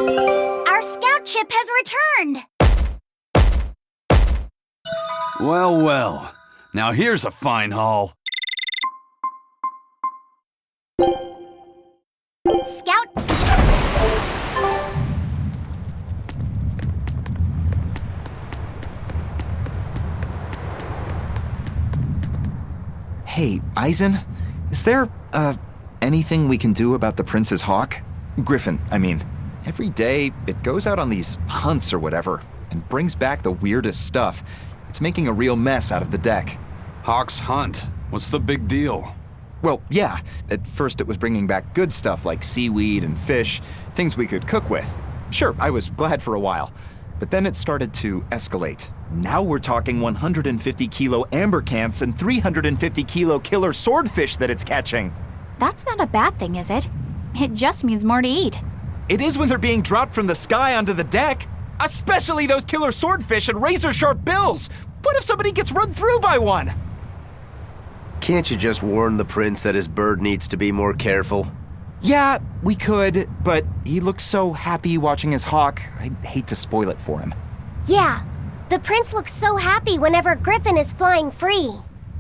Our scout ship has returned! Well, well. Now here's a fine haul. Scout... Hey, Eisen, is there, anything we can do about the Prince's hawk? Griffin, I mean. Every day, it goes out on these hunts or whatever, and brings back the weirdest stuff. It's making a real mess out of the deck. Hawk's hunt. What's the big deal? Well, yeah, at first it was bringing back good stuff like seaweed and fish, things we could cook with. Sure, I was glad for a while. But then it started to escalate. Now we're talking 150 kilo ambercanths and 350 kilo killer swordfish that it's catching. That's not a bad thing, is it? It just means more to eat. It is when they're being dropped from the sky onto the deck. Especially those killer swordfish and razor-sharp bills. What if somebody gets run through by one? Can't you just warn the prince that his bird needs to be more careful? Yeah, we could, but he looks so happy watching his hawk, I'd hate to spoil it for him. Yeah, the prince looks so happy whenever Griffin is flying free.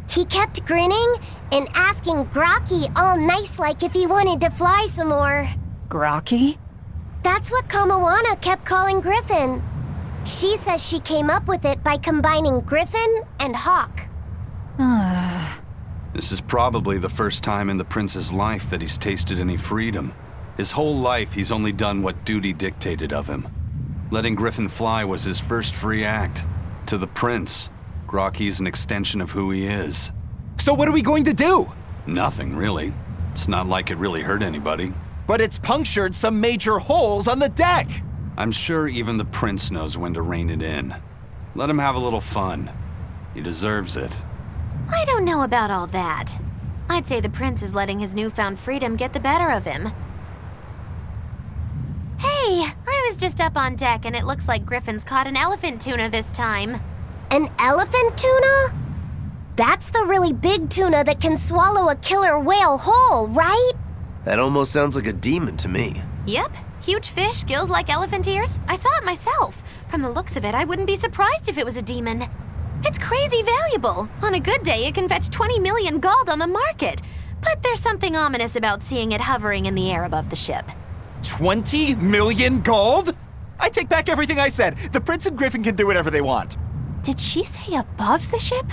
He kept grinning and asking Grocky all nice-like if he wanted to fly some more. Grocky? That's what Kamawana kept calling Griffin. She says she came up with it by combining Griffin and Hawk. This is probably the first time in the prince's life that he's tasted any freedom. His whole life, he's only done what duty dictated of him. Letting Griffin fly was his first free act. To the prince, Grocky's an extension of who he is. So what are we going to do? Nothing, really. It's not like it really hurt anybody. But it's punctured some major holes on the deck. I'm sure even the prince knows when to rein it in. Let him have a little fun. He deserves it. I don't know about all that. I'd say the prince is letting his newfound freedom get the better of him. Hey, I was just up on deck and it looks like Griffin's caught an elephant tuna this time. An elephant tuna? That's the really big tuna that can swallow a killer whale whole, right? That almost sounds like a demon to me. Yep, huge fish, gills like elephant ears. I saw it myself. From the looks of it, I wouldn't be surprised if it was a demon. It's crazy valuable. On a good day, it can fetch 20 million gold on the market. But there's something ominous about seeing it hovering in the air above the ship. 20 million gold? I take back everything I said. The prince and Griffin can do whatever they want. Did she say above the ship?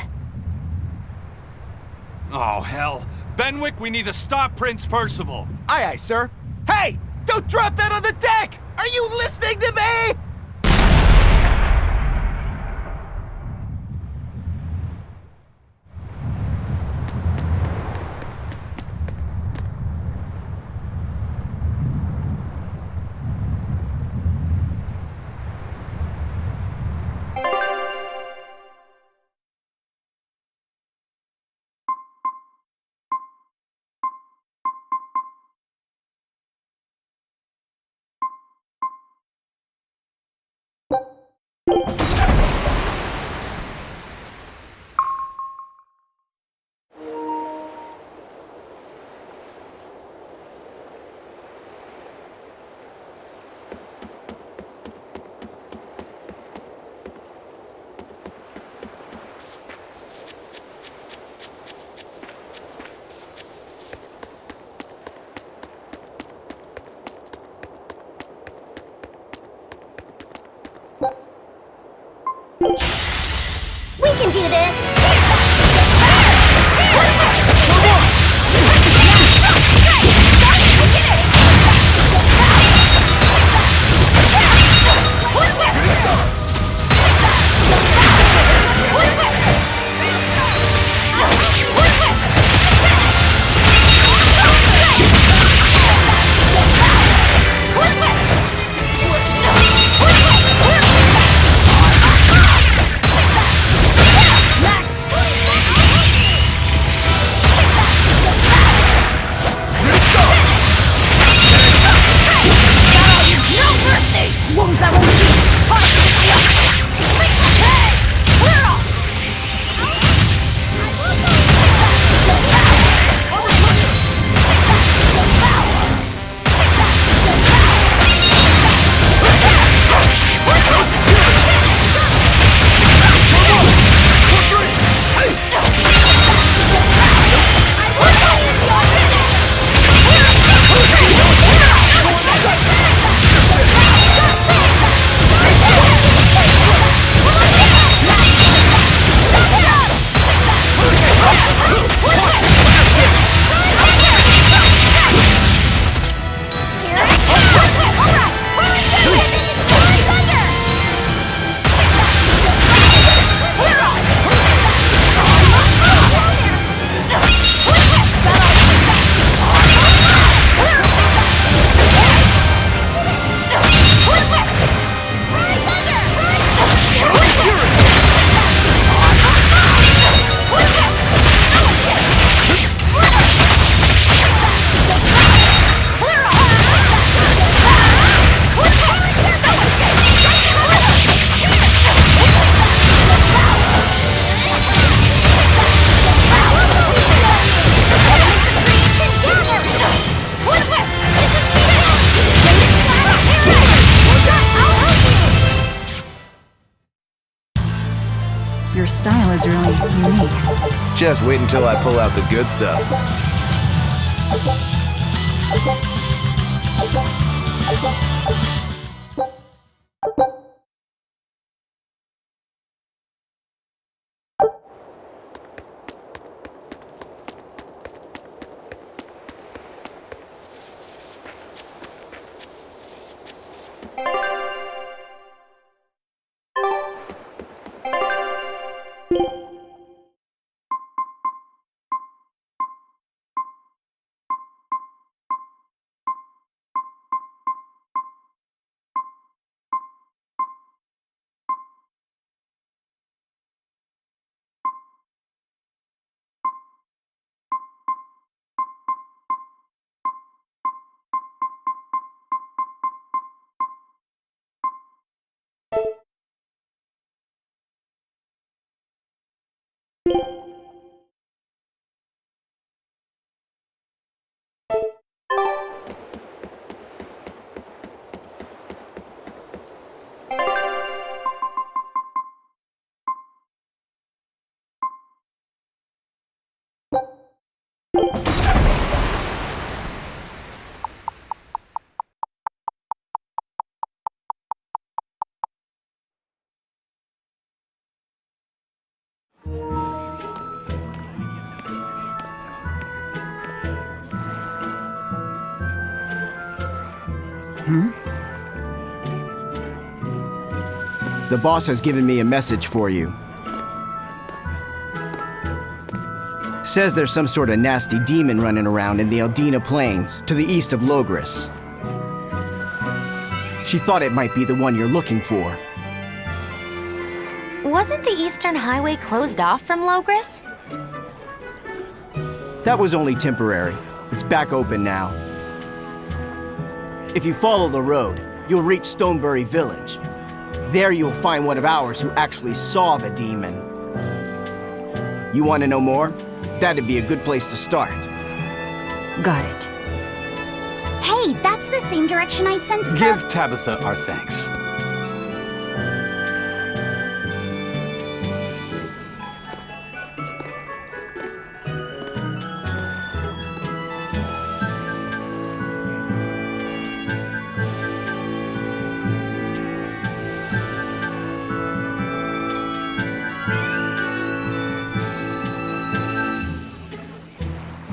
Oh, hell. Benwick, we need to stop Prince Percival. Aye, aye, sir. Hey, don't drop that on the deck! Are you listening to me? We can do this! Max Your style is really unique. Just wait until I pull out the good stuff. The boss has given me a message for you. Says there's some sort of nasty demon running around in the Eldina Plains, to the east of Logris. She thought it might be the one you're looking for. Wasn't the Eastern Highway closed off from Logris? That was only temporary. It's back open now. If you follow the road, you'll reach Stonebury Village. There you'll find one of ours who actually saw the demon. You want to know more? That'd be a good place to start. Got it. Hey, that's the same direction I sensed the... Give Tabitha our thanks.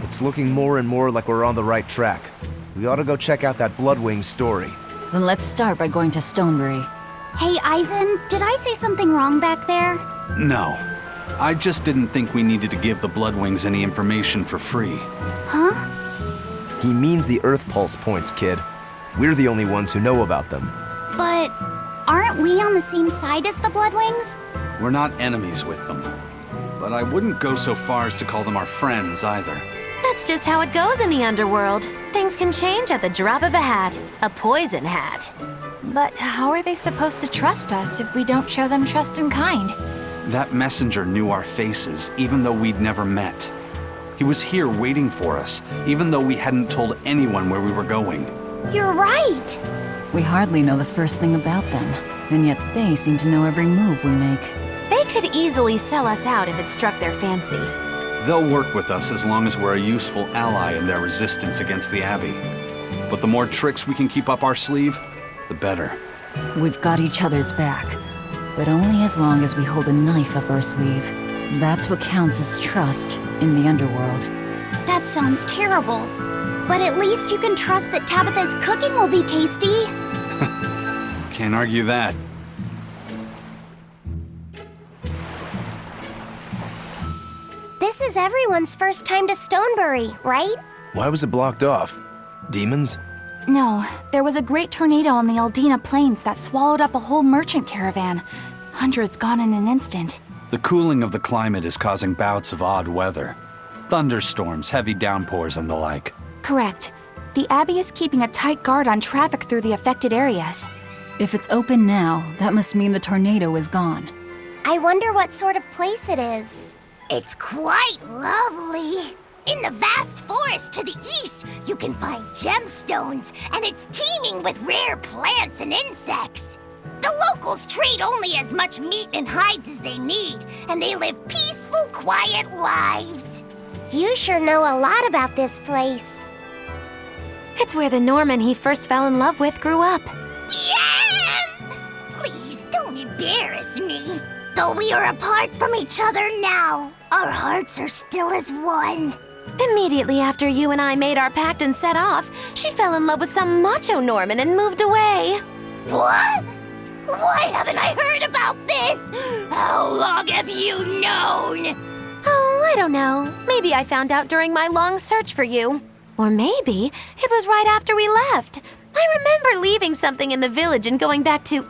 It's looking more and more like we're on the right track. We ought to go check out that Bloodwing story. Then let's start by going to Stonebury. Hey, Eisen, did I say something wrong back there? No. I just didn't think we needed to give the Bloodwings any information for free. Huh? He means the Earth Pulse points, kid. We're the only ones who know about them. But aren't we on the same side as the Bloodwings? We're not enemies with them. But I wouldn't go so far as to call them our friends either. That's just how it goes in the underworld. Things can change at the drop of a hat. A poison hat. But how are they supposed to trust us if we don't show them trust in kind? That messenger knew our faces, even though we'd never met. He was here waiting for us, even though we hadn't told anyone where we were going. You're right. We hardly know the first thing about them, and yet they seem to know every move we make. They could easily sell us out if it struck their fancy. They'll work with us as long as we're a useful ally in their resistance against the Abbey. But the more tricks we can keep up our sleeve, the better. We've got each other's back, but only as long as we hold a knife up our sleeve. That's what counts as trust in the underworld. That sounds terrible. But at least you can trust that Tabitha's cooking will be tasty. Can't argue that. This is everyone's first time to Stonebury, right? Why was it blocked off? Demons? No, there was a great tornado on the Eldina Plains that swallowed up a whole merchant caravan. Hundreds gone in an instant. The cooling of the climate is causing bouts of odd weather. Thunderstorms, heavy downpours, and the like. Correct. The Abbey is keeping a tight guard on traffic through the affected areas. If it's open now, that must mean the tornado is gone. I wonder what sort of place it is. It's quite lovely. In the vast forest to the east, you can find gemstones, and it's teeming with rare plants and insects. The locals trade only as much meat and hides as they need, and they live peaceful, quiet lives. You sure know a lot about this place. It's where the Norman he first fell in love with grew up. Yeah! Please don't embarrass me. Though we are apart from each other now, our hearts are still as one. Immediately after you and I made our pact and set off, she fell in love with some macho Norman and moved away. What? Why haven't I heard about this? How long have you known? Oh, I don't know. Maybe I found out during my long search for you. Or maybe it was right after we left. I remember leaving something in the village and going back to...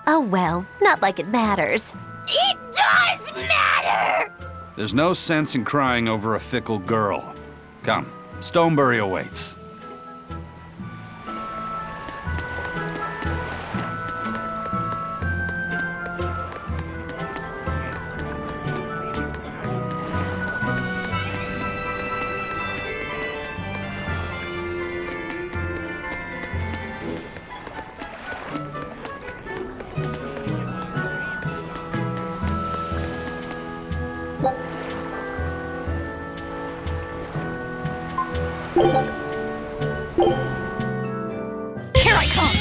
Oh well, not like it matters. It does matter! There's no sense in crying over a fickle girl. Come, Stonebury awaits. Here I come!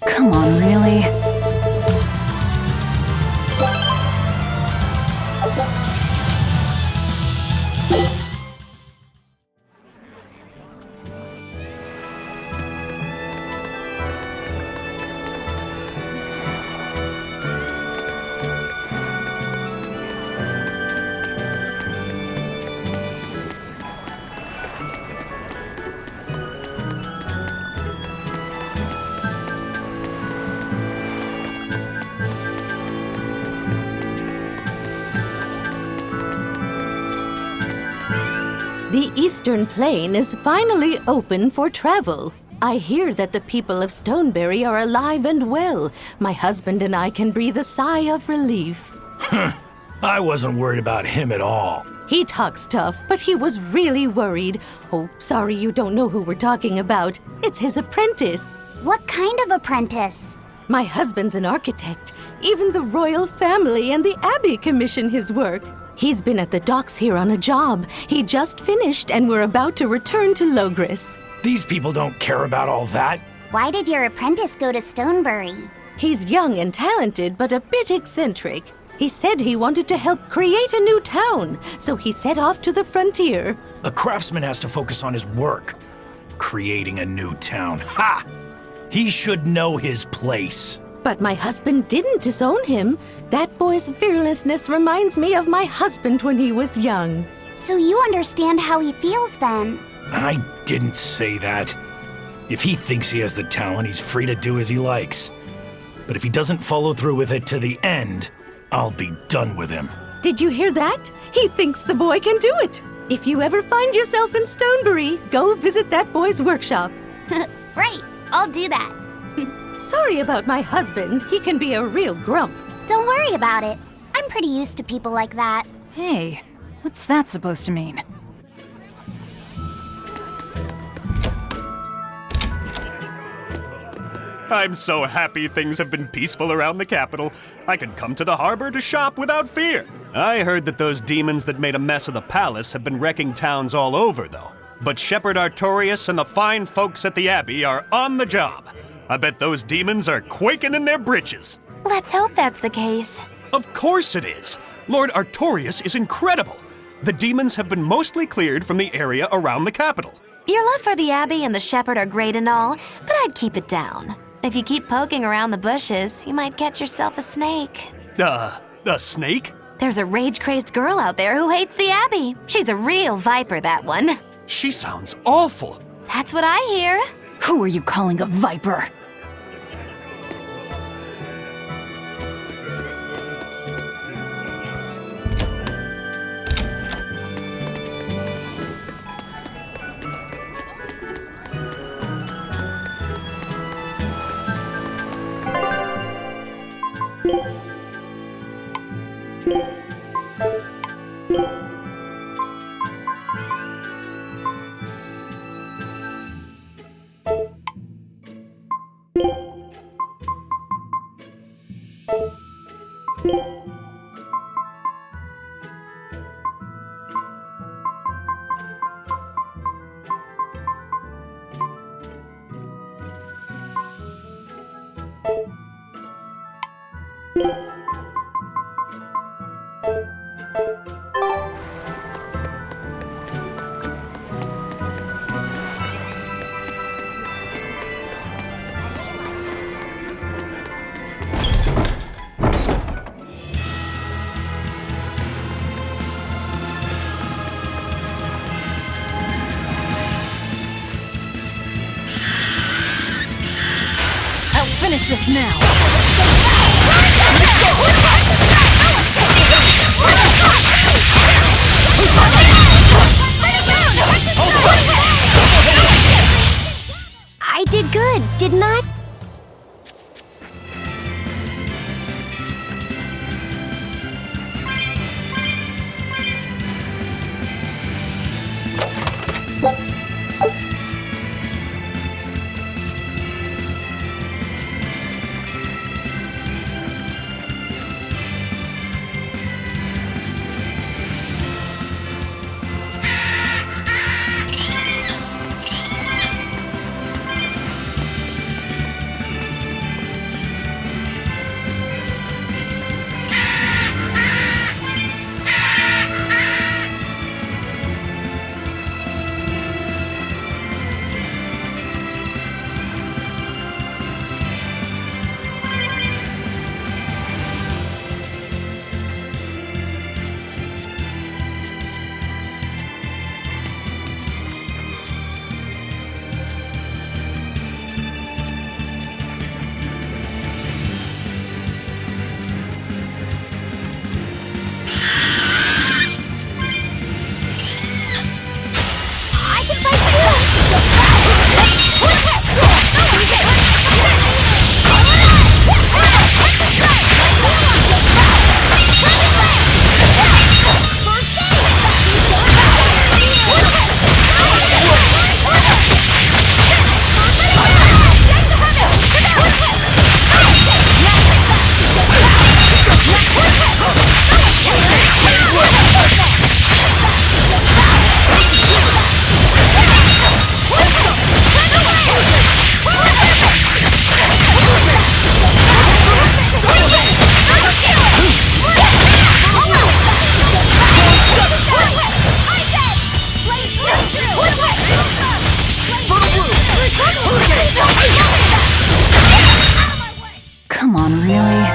Come on, really? The Eastern Plain is finally open for travel. I hear that the people of Stonebury are alive and well. My husband and I can breathe a sigh of relief. I wasn't worried about him at all. He talks tough, but he was really worried. Oh, sorry you don't know who we're talking about. It's his apprentice. What kind of apprentice? My husband's an architect. Even the royal family and the Abbey commission his work. He's been at the docks here on a job. He just finished and we're about to return to Logris. These people don't care about all that. Why did your apprentice go to Stonebury? He's young and talented, but a bit eccentric. He said he wanted to help create a new town, so he set off to the frontier. A craftsman has to focus on his work. Creating a new town. Ha! He should know his place. But my husband didn't disown him. That boy's fearlessness reminds me of my husband when he was young. So you understand how he feels then? I didn't say that. If he thinks he has the talent, he's free to do as he likes. But if he doesn't follow through with it to the end, I'll be done with him. Did you hear that? He thinks the boy can do it. If you ever find yourself in Stonebury, go visit that boy's workshop. Right, I'll do that. Sorry about my husband. He can be a real grump. Don't worry about it. I'm pretty used to people like that. Hey, what's that supposed to mean? I'm so happy things have been peaceful around the capital. I can come to the harbor to shop without fear. I heard that those demons that made a mess of the palace have been wrecking towns all over, though. But Shepherd Artorius and the fine folks at the Abbey are on the job. I bet those demons are quaking in their britches. Let's hope that's the case. Of course it is. Lord Artorius is incredible. The demons have been mostly cleared from the area around the capital. Your love for the Abbey and the Shepherd are great and all, but I'd keep it down. If you keep poking around the bushes, you might catch yourself a snake. A snake? There's a rage-crazed girl out there who hates the Abbey. She's a real viper, that one. She sounds awful. That's what I hear. Who are you calling a viper? Finish this now. I did good, didn't I? Come on, really?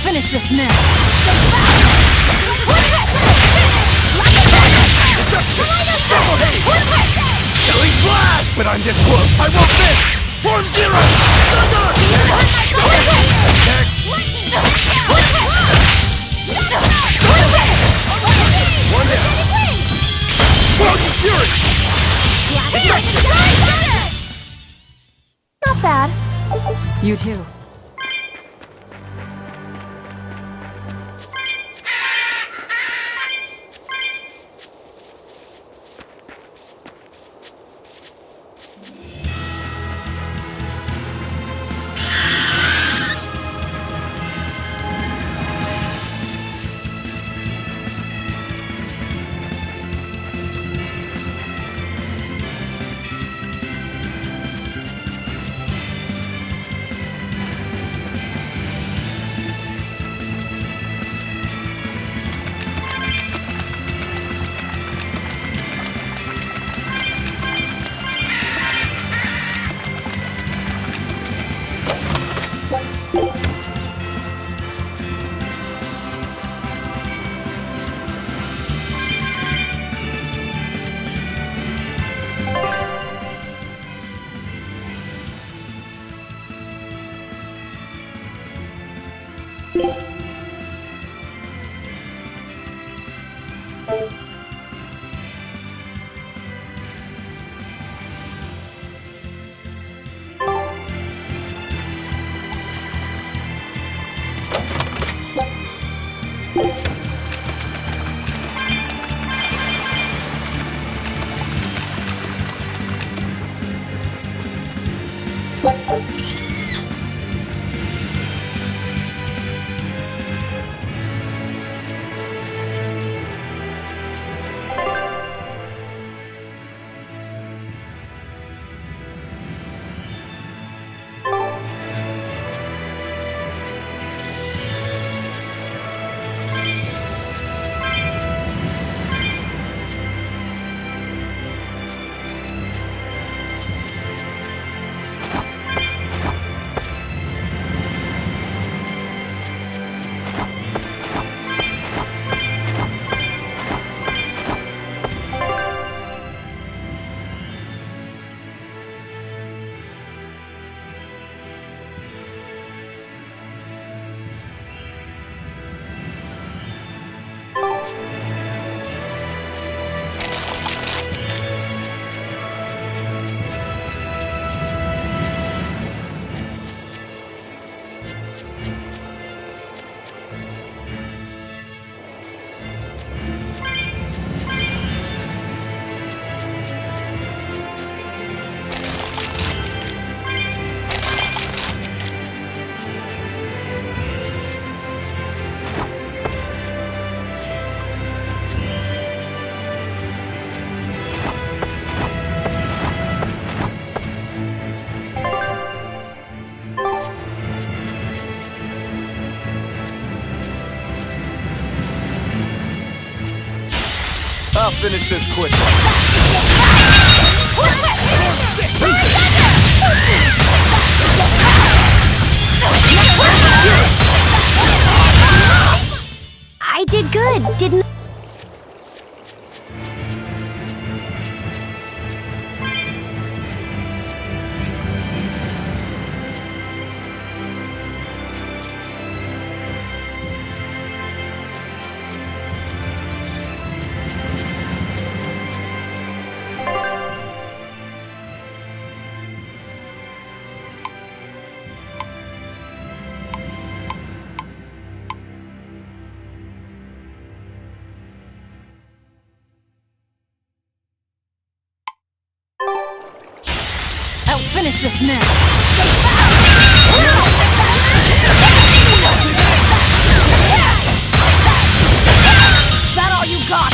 Finish this now. Killing blast! But I'm this close, I won't miss! Form zero! One down. Focus fury! Not bad. You too. I'll finish this quickly. I did good, didn't I'll finish this now. That all you got?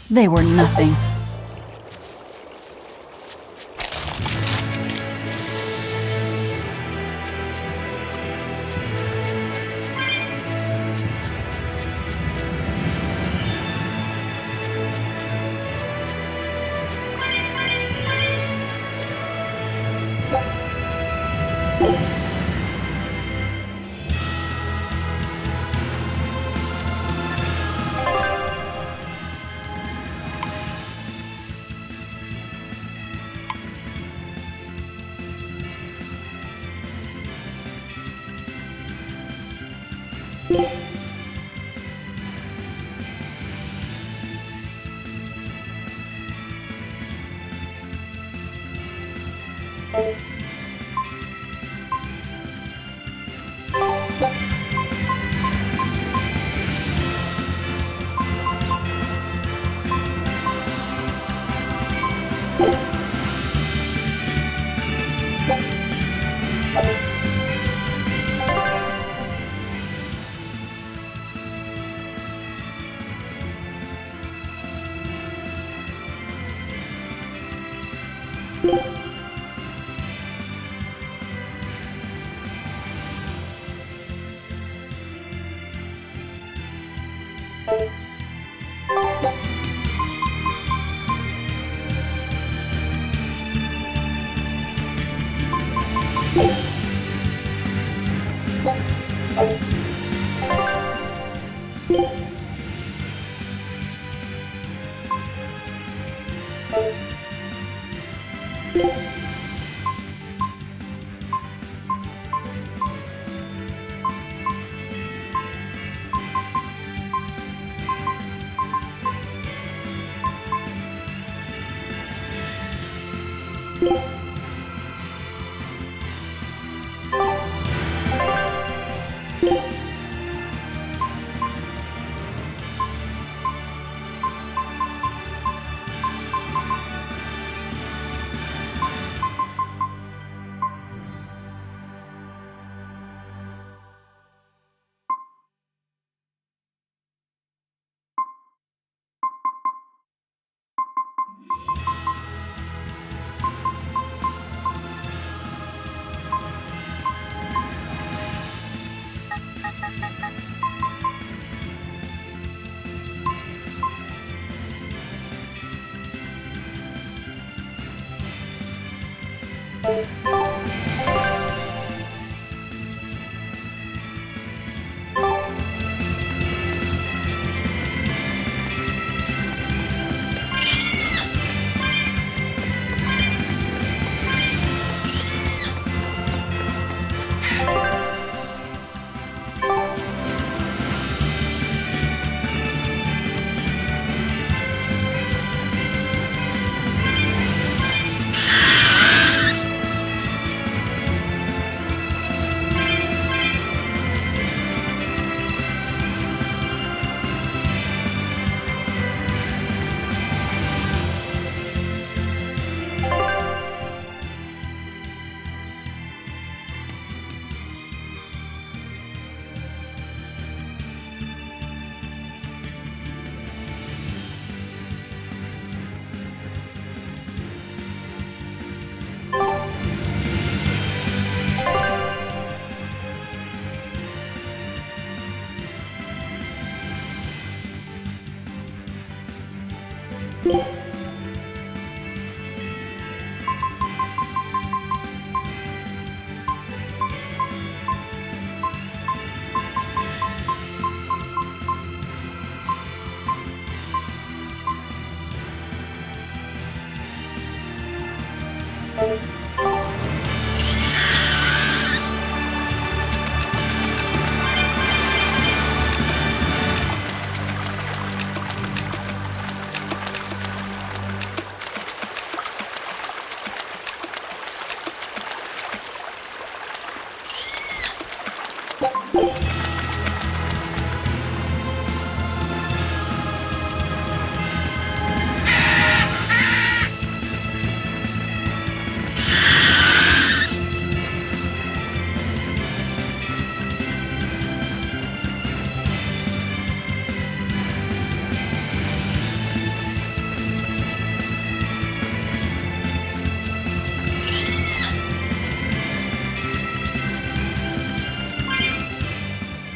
They were nothing.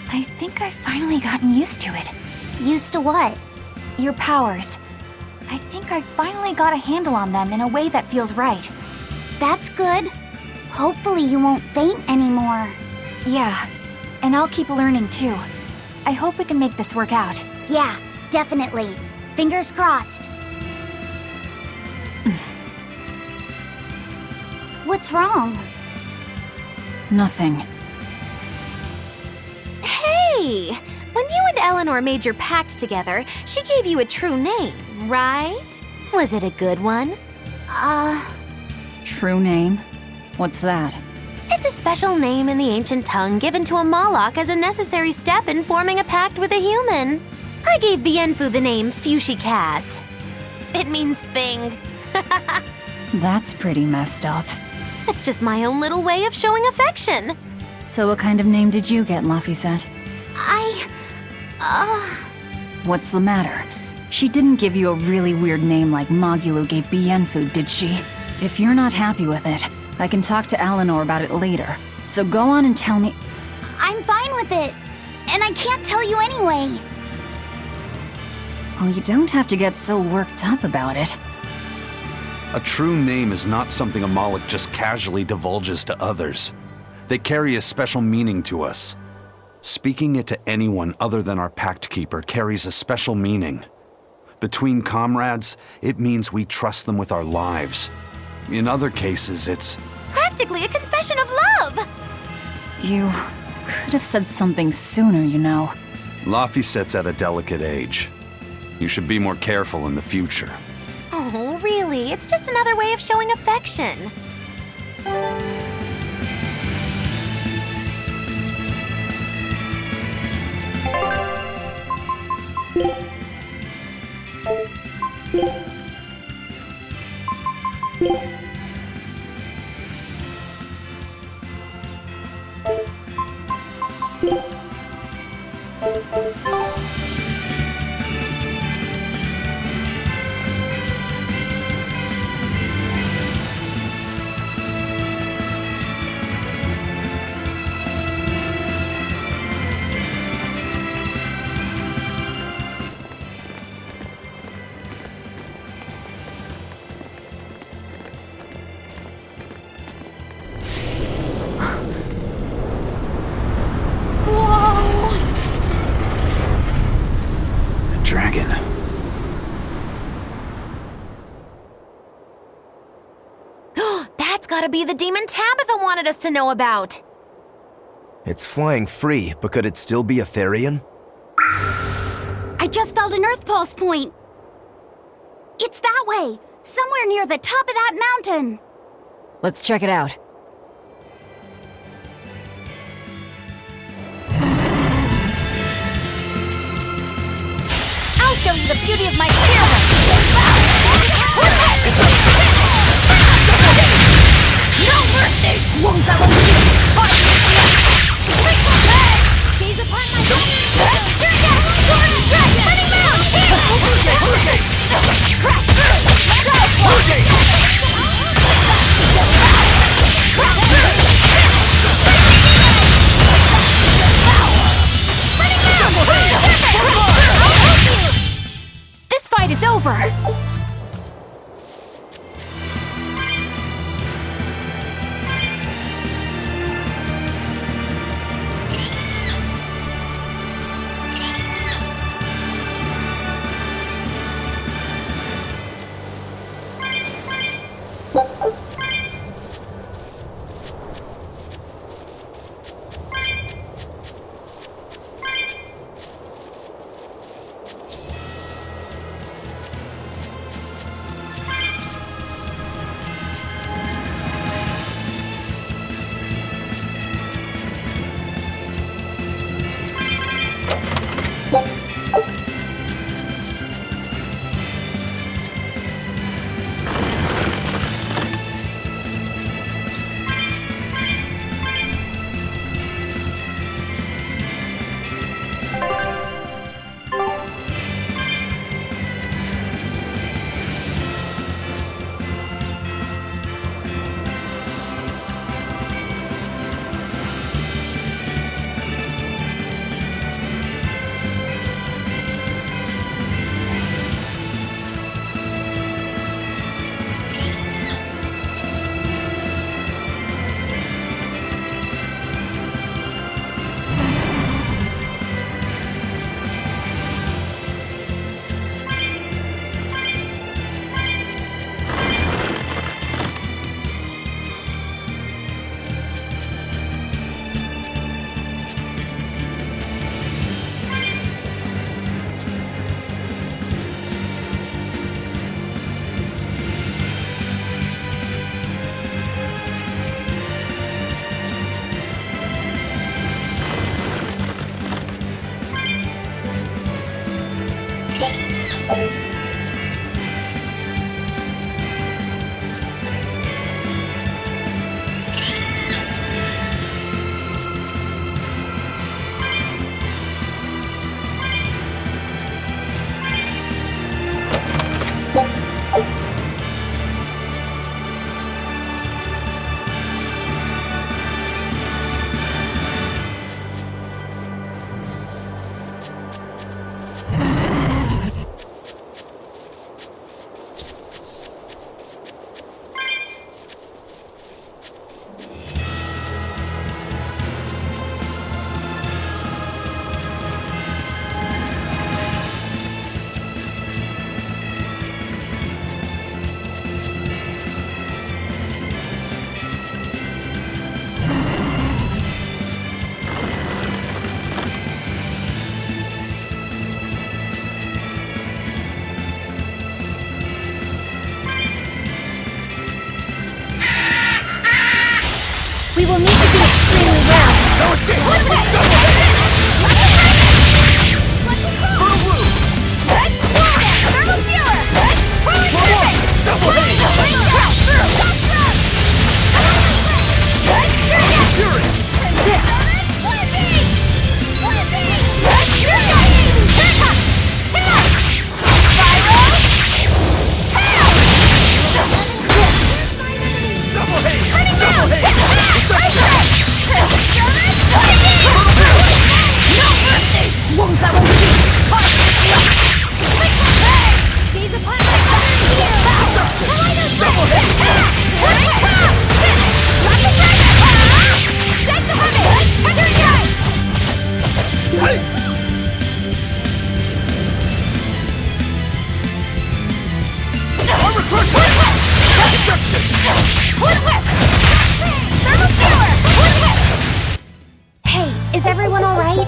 I think I've finally gotten used to it. Used to what? Your powers. I think I finally got a handle on them in a way that feels right. That's good. Hopefully you won't faint anymore. Yeah, and I'll keep learning too. I hope we can make this work out. Yeah, definitely. Fingers crossed. What's wrong? Nothing. Hey! When you and Eleanor made your pact together, she gave you a true name, right? Was it a good one? True name? What's that? It's a special name in the ancient tongue given to a Moloch as a necessary step in forming a pact with a human. I gave Bienfu the name Fushicas. It means thing. That's pretty messed up. It's just my own little way of showing affection. So what kind of name did you get, Laphicet? What's the matter? She didn't give you a really weird name like Magulu gave Bienfu, did she? If you're not happy with it, I can talk to Eleanor about it later. So go on and tell me. I'm fine with it. And I can't tell you anyway. Well, you don't have to get so worked up about it. A true name is not something a Moloch just casually divulges to others. They carry a special meaning to us. Speaking it to anyone other than our Pact Keeper carries a special meaning. Between comrades, it means we trust them with our lives. In other cases, it's Practically a confession of love! You could have said something sooner, you know. Laphicet's at a delicate age. You should be more careful in the future. Oh, really? It's just another way of showing affection. Dragon. That's gotta be the demon Tabitha wanted us to know about. It's flying free, but could it still be a Therian? I just felt an Earth Pulse point. It's that way, somewhere near the top of that mountain. Let's check it out. I'll show you the beauty of my experiment! No mercy! Won't ever Gaze upon my This fight is over! We will need to be extremely round. Hey, is everyone all right?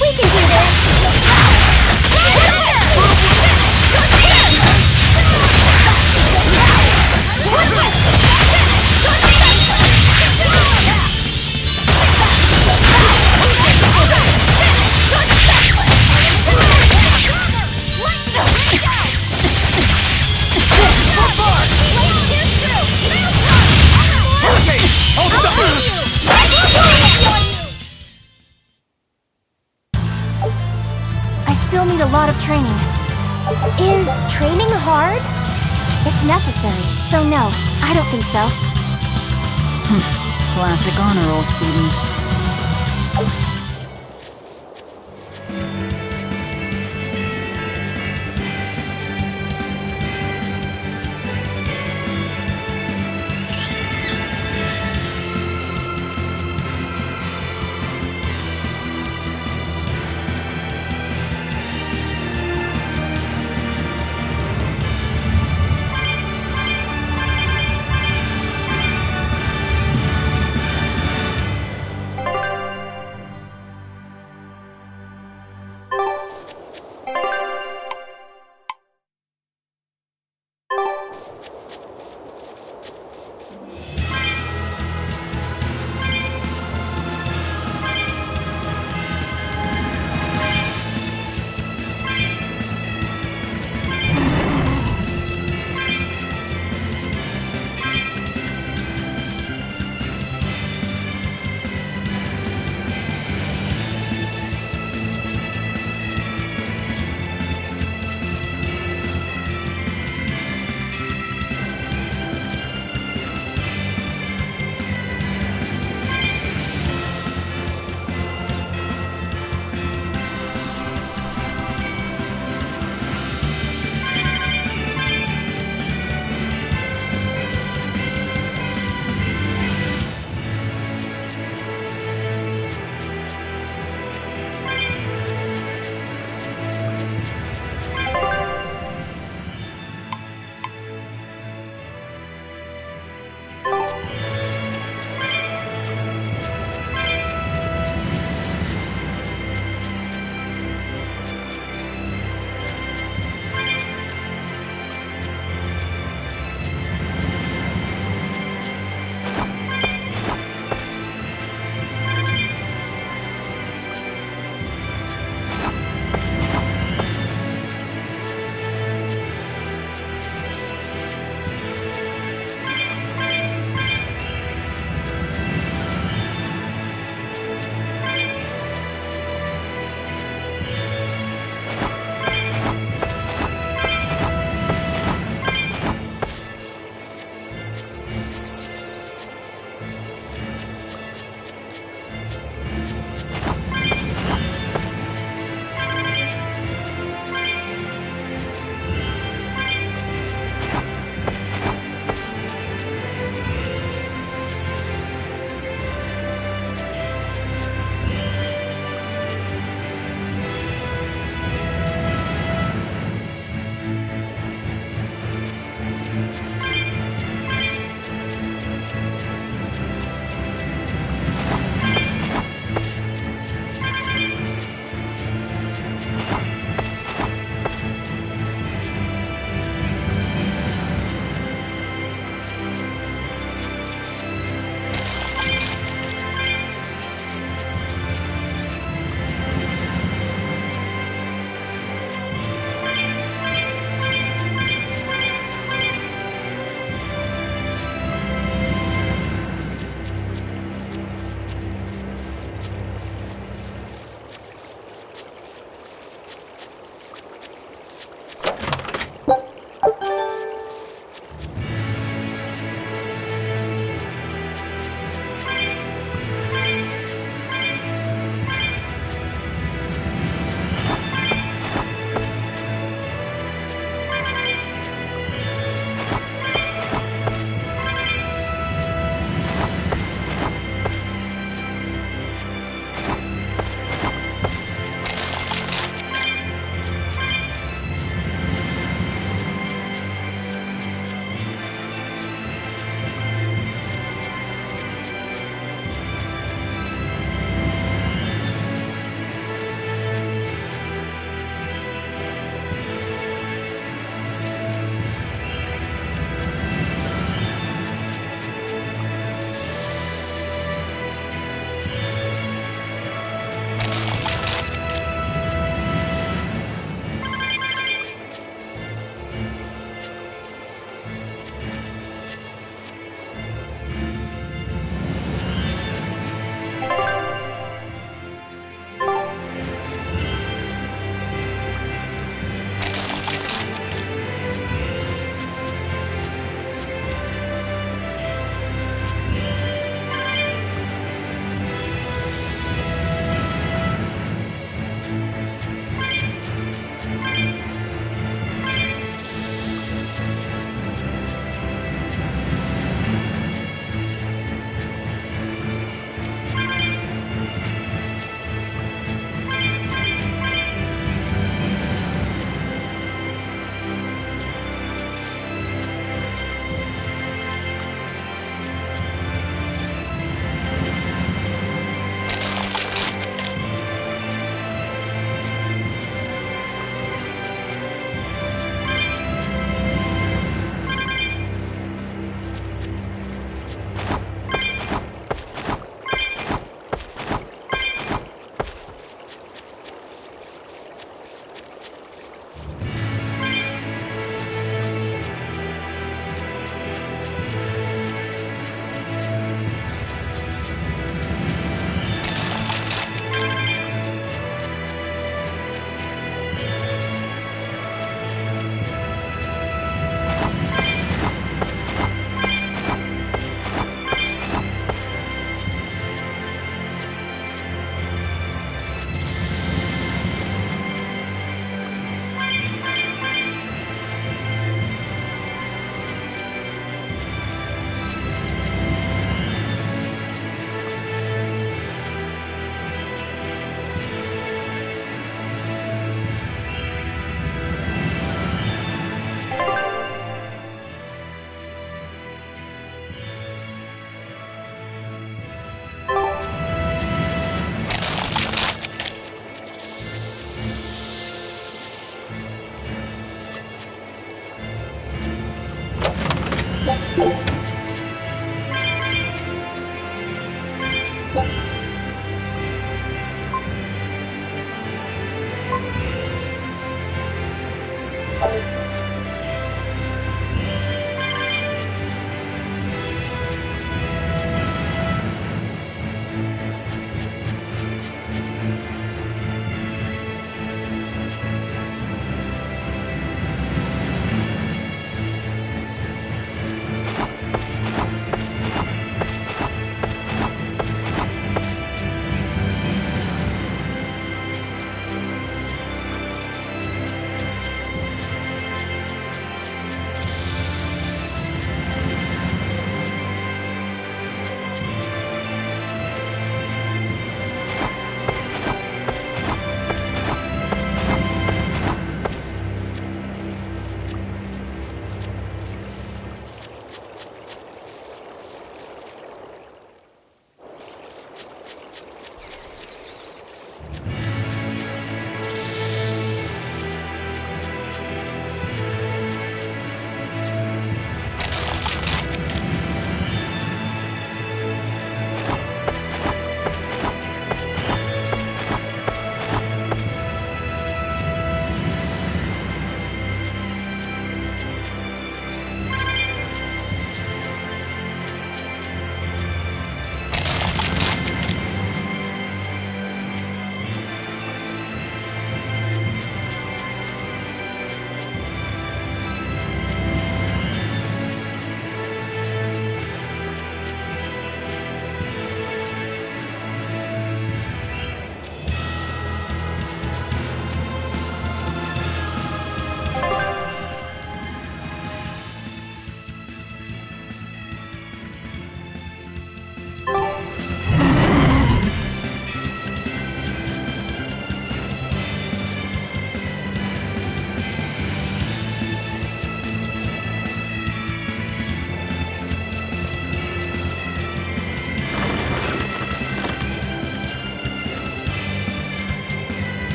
We can do I still need a lot of training. Is training hard? It's necessary, so no, I don't think so. Classic honor roll student.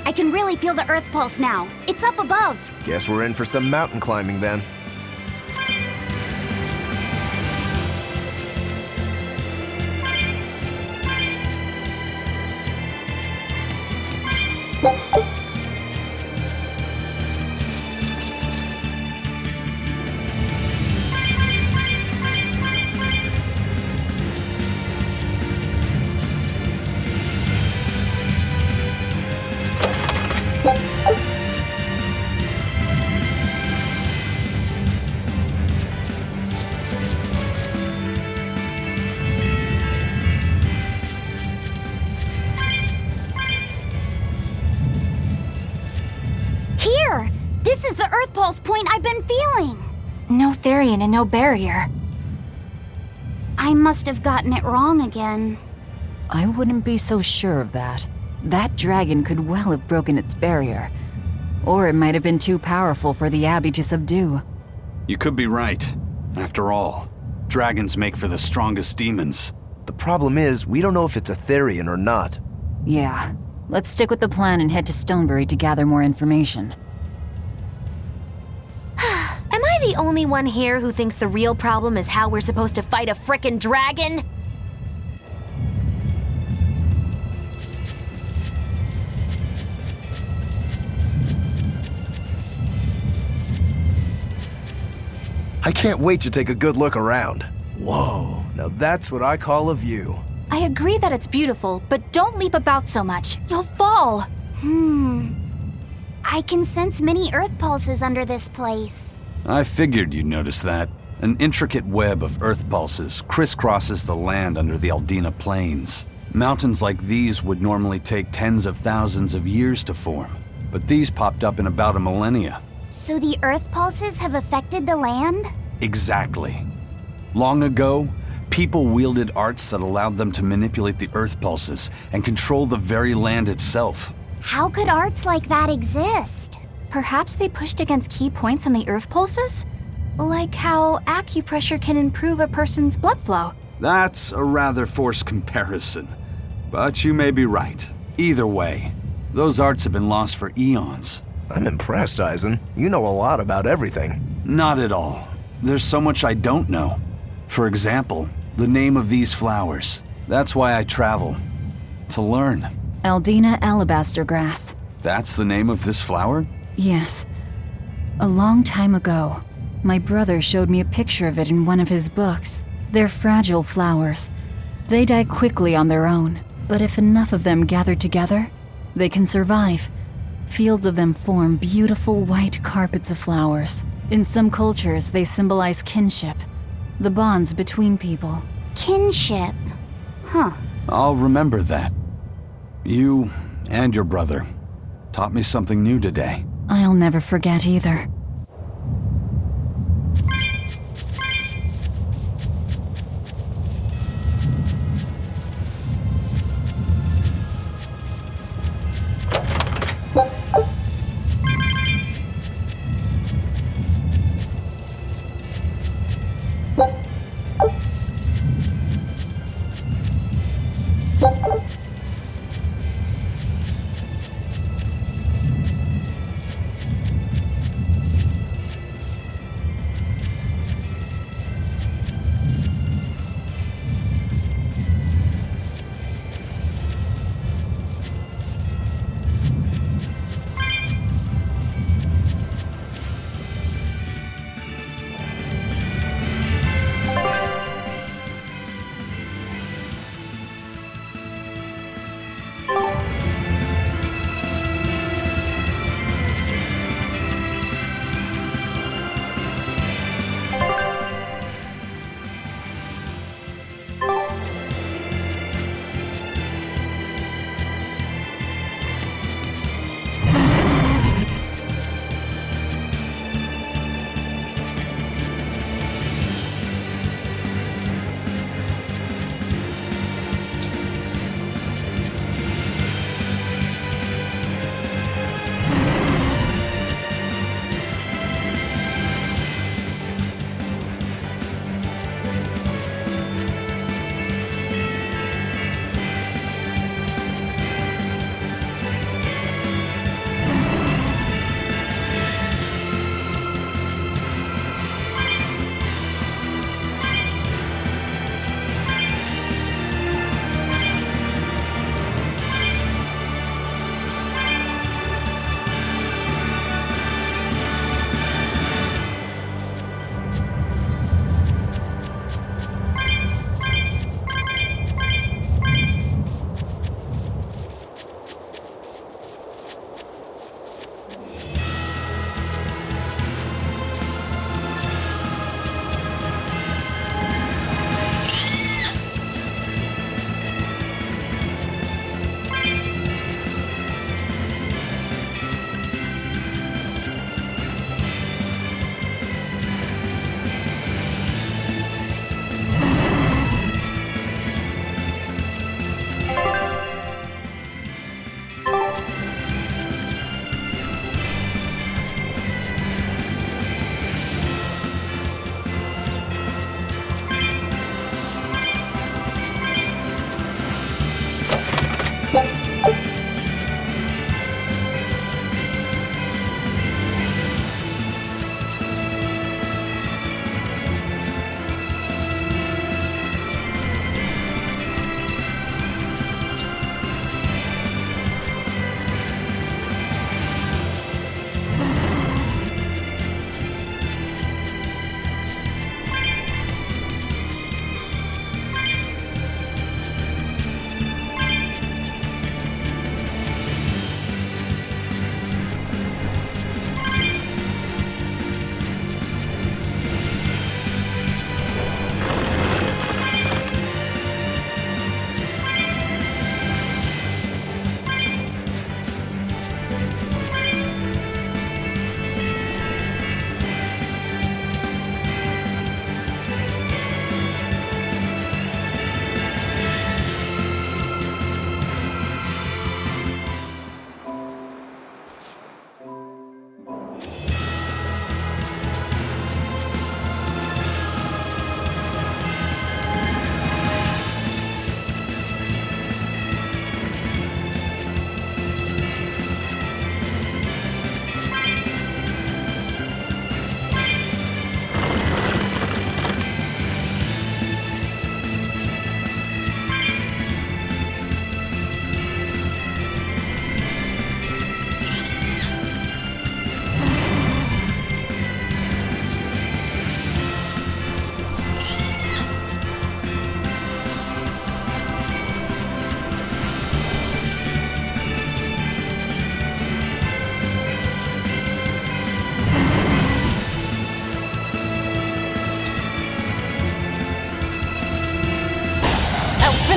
I can really feel the Earth pulse now. It's up above. Guess we're in for some mountain climbing then. Here! This is the Earth pulse point I've been feeling. No Therian and no barrier. I must have gotten it wrong again. I wouldn't be so sure of that. That dragon could well have broken its barrier. Or it might have been too powerful for the Abbey to subdue. You could be right. After all, dragons make for the strongest demons. The problem is, we don't know if it's a Therian or not. Yeah. Let's stick with the plan and head to Stonebury to gather more information. Am I the only one here who thinks the real problem is how we're supposed to fight a frickin' dragon? I can't wait to take a good look around. Whoa, now that's what I call a view. I agree that it's beautiful, but don't leap about so much. You'll fall. I can sense many Earth pulses under this place. I figured you'd notice that. An intricate web of earth pulses crisscrosses the land under the Aldina Plains. Mountains like these would normally take tens of thousands of years to form, but these popped up in about a millennia. So the Earth pulses have affected the land? Exactly. Long ago, people wielded arts that allowed them to manipulate the earth pulses and control the very land itself. How could arts like that exist? Perhaps they pushed against key points on the Earth pulses? Like how acupressure can improve a person's blood flow. That's a rather forced comparison, but you may be right. Either way, those arts have been lost for eons. I'm impressed, Eisen. You know a lot about everything. Not at all. There's so much I don't know. For example, the name of these flowers. That's why I travel. To learn. Aldina alabaster grass. That's the name of this flower? Yes. A long time ago, my brother showed me a picture of it in one of his books. They're fragile flowers. They die quickly on their own, but if enough of them gather together, they can survive. Fields of them form beautiful white carpets of flowers. In some cultures, they symbolize kinship, the bonds between people. Kinship. Huh. I'll remember that. You and your brother taught me something new today. I'll never forget either.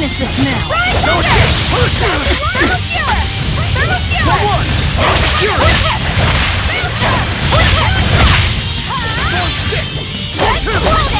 finish this now! Let's